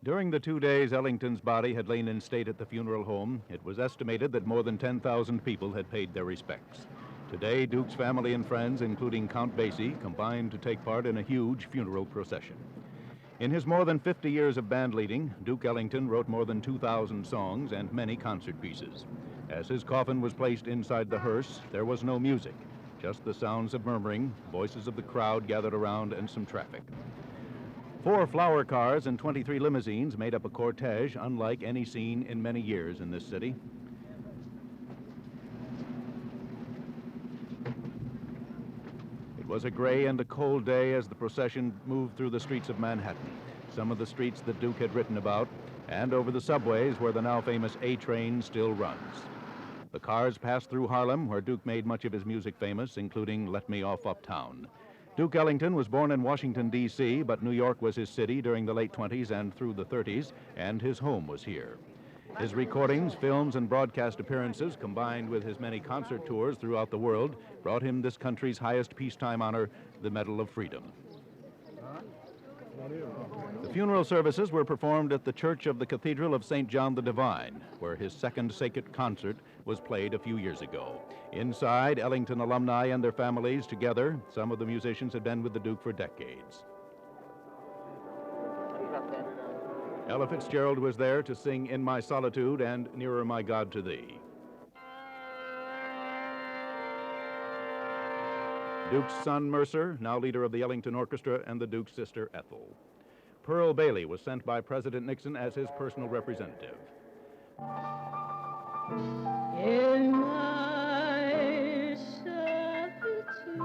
During the 2 days Ellington's body had lain in state at the funeral home, it was estimated that more than 10,000 people had paid their respects. Today, Duke's family and friends, including Count Basie, combined to take part in a huge funeral procession. In his more than 50 years of band leading, Duke Ellington wrote more than 2,000 songs and many concert pieces. As his coffin was placed inside the hearse, there was no music, just the sounds of murmuring, voices of the crowd gathered around, and some traffic. 4 flower cars and 23 limousines made up a cortege unlike any seen in many years in this city. It was a gray and a cold day as the procession moved through the streets of Manhattan, some of the streets that Duke had written about, and over the subways where the now famous A train still runs. The cars passed through Harlem, where Duke made much of his music famous, including Let Me Off Uptown. Duke Ellington was born in Washington, D.C., but New York was his city during the late 20s and through the 30s, and his home was here. His recordings, films, and broadcast appearances, combined with his many concert tours throughout the world, brought him this country's highest peacetime honor, the Medal of Freedom. The funeral services were performed at the Church of the Cathedral of St. John the Divine, where his second sacred concert was played a few years ago. Inside, Ellington alumni and their families together. Some of the musicians had been with the Duke for decades. Ella Fitzgerald was there to sing In My Solitude and Nearer My God to Thee. Duke's son Mercer, now leader of the Ellington Orchestra, and the Duke's sister Ethel. Pearl Bailey was sent by President Nixon as his personal representative. In my solitude,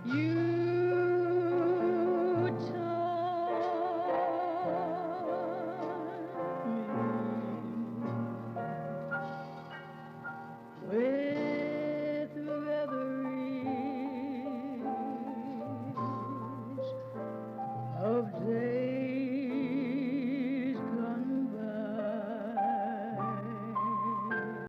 you taught me with reveries of day.